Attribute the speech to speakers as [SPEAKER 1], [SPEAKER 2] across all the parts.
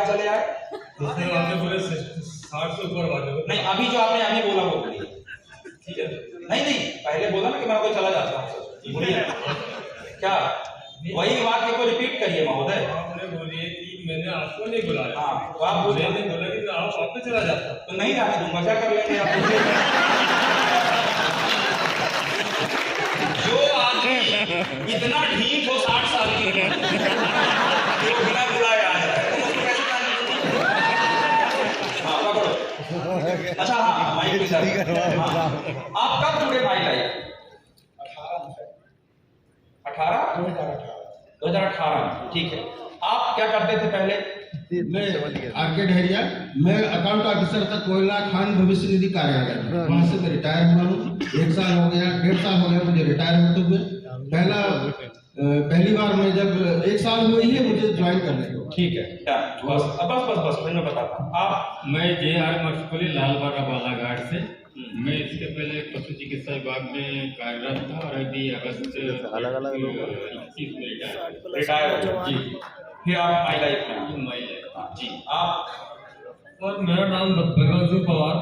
[SPEAKER 1] यहाँ चले आए?
[SPEAKER 2] आपने बोले 60 से ऊपर बात
[SPEAKER 1] नहीं, अभी जो आपने अभी बोला वो बोलिए, ठीक है? नहीं, पहले बोला ना कि मैं कोई चला जाता हूँ, बोलिए क्या वही वाक्य को रिपीट करिए महोदय।
[SPEAKER 2] आपने बोलिए कि मैंने आपको नहीं बुलाया।
[SPEAKER 1] हाँ, तो आप बोले
[SPEAKER 2] मैंने बोला कि आप वापस चला जाता
[SPEAKER 1] तो नहीं आने दूंगा, क्या कर लेंगे आप? जो आदमी इतना ढीठ हो 60 साल की जो बिना बुलाए आ जाए, हाँ पकड़ो। अच्छा हाँ, माइक पे सर, आप कब जुड़े भाई लाइफ? 2018 ठीक है। आप क्या करते थे पहले?
[SPEAKER 3] मैं आरके ढेरिया, मैं अकाउंट ऑफिसर था कोयला खान भविष्य निधि कार्यालय, वहां से मैं रिटायर हुआ हूँ। 1 साल हो गया, 1.5 साल हो गया मुझे रिटायर होते हुए। पहली बार मैं जब 1 साल हुई है मुझे ज्वाइन करने को।
[SPEAKER 1] ठीक है, बस मैं बताता हूँ। आप
[SPEAKER 2] मैं JR मस्कुली लालबारा बालाघाट से। मैं इसके पहले पशु चिकित्सा विभाग में कार्यरत था और अभी अगस्त 21 में
[SPEAKER 1] रिटायर हो जी। फिर आप माई लाइफ में जी। आप?
[SPEAKER 2] और मेरा नाम भगवान सिंह पवार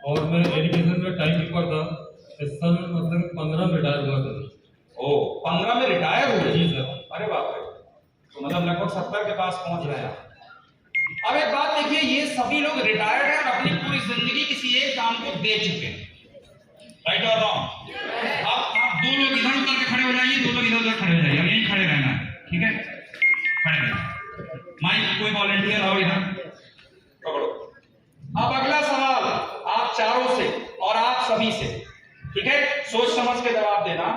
[SPEAKER 2] और मैं एजुकेशन में टाइम कीपर था। इस साल मतलब 15 में रिटायर हुआ था।
[SPEAKER 1] ओ, 15 में रिटायर हुए?
[SPEAKER 2] जी सर।
[SPEAKER 1] अरे बाप रे, तो मतलब लगभग 70 के पास पहुंच रहे हैं। अब एक बात देखिए, ये सभी लोग रिटायर्ड हैं और अपनी पूरी जिंदगी किसी एक काम को दे चुके हैं, राइट और रॉन्ग? अब 2 लोग इधर उतर के खड़े हो जाइए, 2 लोग इधर उधर खड़े हो जाइए, अब यहीं खड़े रहना है, ठीक है? खड़े रहना। माइक कोई वॉलंटियर आओ इधर, पकड़ो। अब अगला सवाल आप चारों से और आप सभी से, ठीक है? सोच समझ के जवाब देना।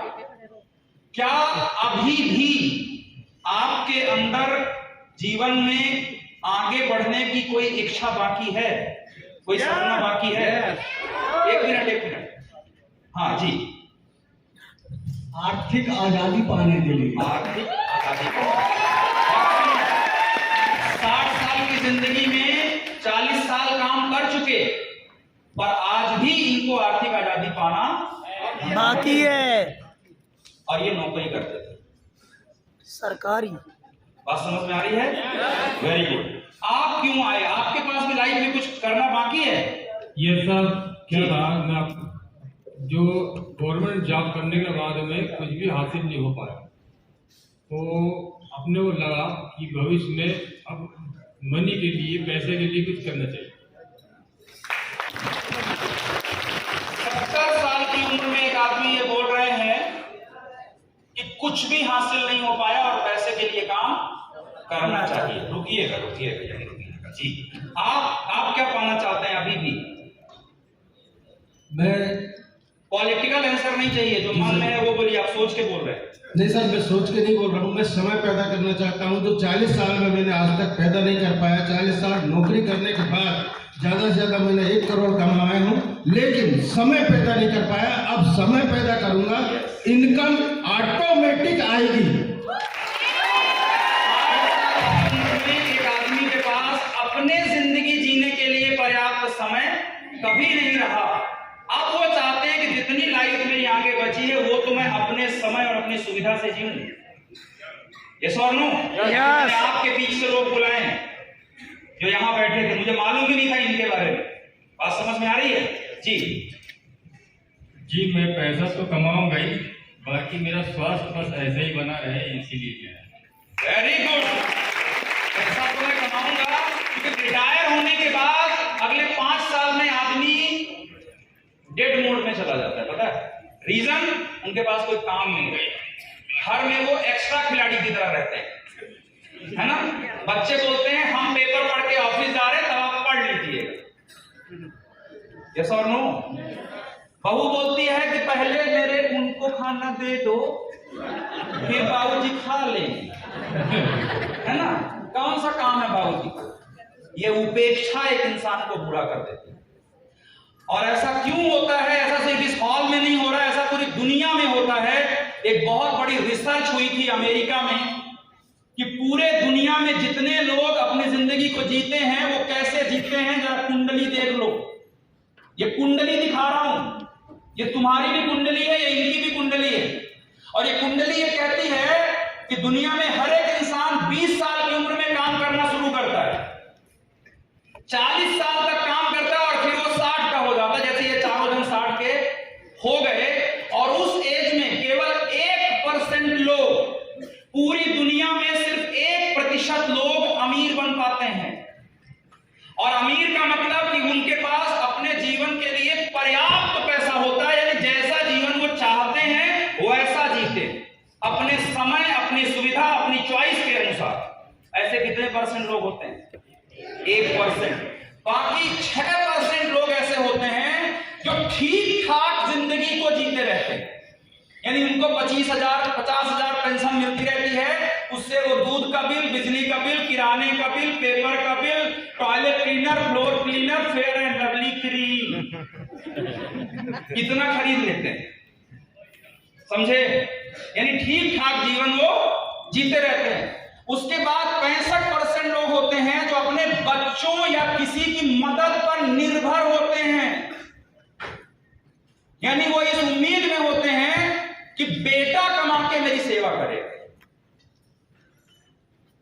[SPEAKER 1] क्या अभी भी आपके अंदर जीवन में आगे बढ़ने की कोई इच्छा बाकी है, कोई सपना बाकी है? एक मिनट। हाँ जी।
[SPEAKER 3] आर्थिक आजादी पाने के लिए।
[SPEAKER 1] आर्थिक आजादी 60 साल की जिंदगी में 40 साल काम कर चुके, पर आज भी इनको आर्थिक आजादी पाना
[SPEAKER 4] बाकी है।
[SPEAKER 1] और ये नौकरी करते थे
[SPEAKER 4] सरकारी।
[SPEAKER 1] बात समझ में आ रही है? Very good. आप क्यों आए? आपके पास भी लाइफ में कुछ करना बाकी है?
[SPEAKER 2] ये सब क्या था, मैं जो गवर्नमेंट जॉब करने के बाद में कुछ भी हासिल नहीं हो पाया, तो अपने को लगा कि भविष्य में अब मनी के लिए, पैसे के लिए कुछ करना चाहिए।
[SPEAKER 1] 70 साल की उम्र में एक आदमी ये बोल रहे हैं कि कुछ भी हासिल नहीं हो पाया और पैसे के लिए काम करना चाहिए। रुकिएगा जी। आप क्या पाना चाहते हैं अभी भी?
[SPEAKER 3] मैं
[SPEAKER 1] पॉलिटिकल आंसर नहीं चाहिए, जो मन में है वो बोलिए। आप सोच के बोल रहे हैं?
[SPEAKER 3] नहीं सर, मैं सोच के नहीं बोल रहा हूँ, मैं समय पैदा करना चाहता हूँ जो 40 साल में मैंने आज तक पैदा नहीं कर पाया। 40 साल नौकरी करने के बाद ज्यादा से ज्यादा मैंने 1 करोड़ कमाया हूँ, लेकिन समय पैदा नहीं कर पाया। अब समय पैदा करूंगा, इनकम ऑटोमेटिक आएगी।
[SPEAKER 1] एक आदमी के पास अपने जिंदगी जीने के लिए पर्याप्त समय कभी नहीं रहा। अब वो चाहते हैं कि जितनी लाइफ मेरी आगे बची है वो तो मैं अपने समय और अपनी सुविधा से जीऊं। यस और नो? मैंने आपके बीच से लोग बुलाए हैं जो यहाँ बैठे थे, मुझे मालूम भी नहीं था इनके बारे में। बात समझ में आ रही है जी?
[SPEAKER 2] जी, मैं पैसा तो कमाऊंगा ही, बाकी मेरा स्वास्थ्य बस ऐसे ही बना रहे, इसीलिए।
[SPEAKER 1] Very good. पैसा तो मैं कमाऊंगा, क्योंकि रिटायर होने के बाद अगले 5 साल में आदमी डेड मोड में चला जाता है। पता है रीजन? उनके पास कोई काम नहीं रहता, घर में वो एक्स्ट्रा खिलाड़ी की तरह रहते हैं, है ना? बच्चे बोलते हैं हम पेपर पढ़ के ऑफिस जा रहे हैं, तब आप पढ़ लीजिएगा। यस और नो? बहू बोलती है कि पहले मेरे उनको खाना दे दो, फिर बाबूजी खा लेंगे, है ना? कौन सा काम है बाबूजी को? ये उपेक्षा एक इंसान को बुरा कर देती है। और ऐसा क्यों होता है? ऐसा सिर्फ इस हॉल में नहीं हो रहा है, ऐसा पूरी दुनिया में होता है। एक बहुत बड़ी रिसर्च हुई थी अमेरिका में कि पूरे दुनिया में जितने लोग अपनी जिंदगी को जीते हैं वो कैसे जीते हैं, जरा कुंडली देख लो। ये कुंडली दिखा रहा हूं, ये तुम्हारी भी कुंडली है, ये इनकी भी कुंडली है। और ये कुंडली ये कहती है कि दुनिया में हर एक इंसान 20 साल की उम्र में काम करना शुरू करता है। 40 साल तक काम करता है और फिर वो 60 का हो जाता है, जैसे ये चारों जन 60 के हो गए। और उस एज में केवल 1% लोग, पूरी दुनिया में सिर्फ 1% लोग अमीर बन पाते हैं। और अमीर का मतलब कि उनके पास अपने जीवन के लिए पर्याप्त पैसा होता है, यानी जैसा जीवन वो चाहते हैं वैसा जीते, अपने समय, अपनी सुविधा, अपनी चॉइस के अनुसार। ऐसे कितने % लोग होते हैं? 1%। बाकी 6% लोग ऐसे होते हैं जो ठीक ठाक जिंदगी को जीते रहते हैं, यानी उनको 25,000 50,000 पेंशन मिलती रहती है, उससे वो दूध का बिल, बिजली का बिल, किराने का बिल, पेपर का bill, toilet cleaner, floor cleaner, fair and lovely cream कितना खरीद लेते हैं, समझे? यानी ठीक ठाक जीवन वो जीते रहते हैं। उसके बाद 65% लोग होते हैं जो अपने बच्चों या किसी की मदद पर निर्भर होते हैं, यानी वो इस उम्मीद में होते हैं कि बेटा कमा के मेरी सेवा करे।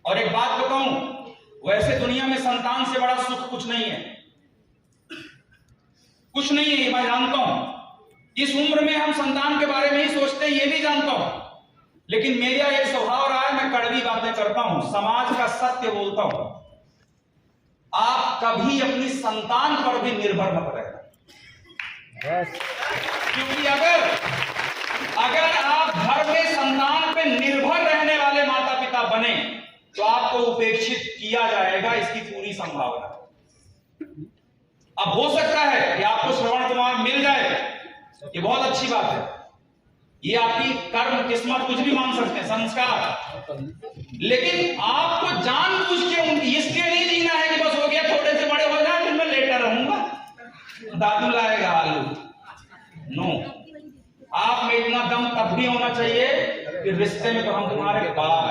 [SPEAKER 1] और एक बात बताऊं, वैसे दुनिया में संतान से बड़ा सुख कुछ नहीं है, कुछ नहीं है, ये मैं जानता हूं। इस उम्र में हम संतान के बारे में ही सोचते हैं, ये भी जानता हूं। लेकिन मेरा एक स्वभाव रहा है, मैं कड़वी बातें करता हूं, समाज का सत्य बोलता हूं। आप कभी अपनी संतान पर भी निर्भर मत रहना, क्योंकि अगर आप घर में संतान पे निर्भर रहने वाले माता पिता बने तो आपको उपेक्षित किया जाएगा, इसकी पूरी संभावना। अब हो सकता है कि आपको श्रवण कुमार मिल जाए, ये बहुत अच्छी बात है, ये आपकी कर्म, किस्मत, कुछ भी मान सकते हैं, संस्कार। लेकिन आपको जानबूझ के इसलिए नहीं जीना है कि बस हो गया, थोड़े से बड़े हो जाए फिर मैं लेटर रहूंगा, दादू लाएगा आलू। नो, आप में इतना दम तब भी होना चाहिए कि रिश्ते में तो हम तुम्हारे बाप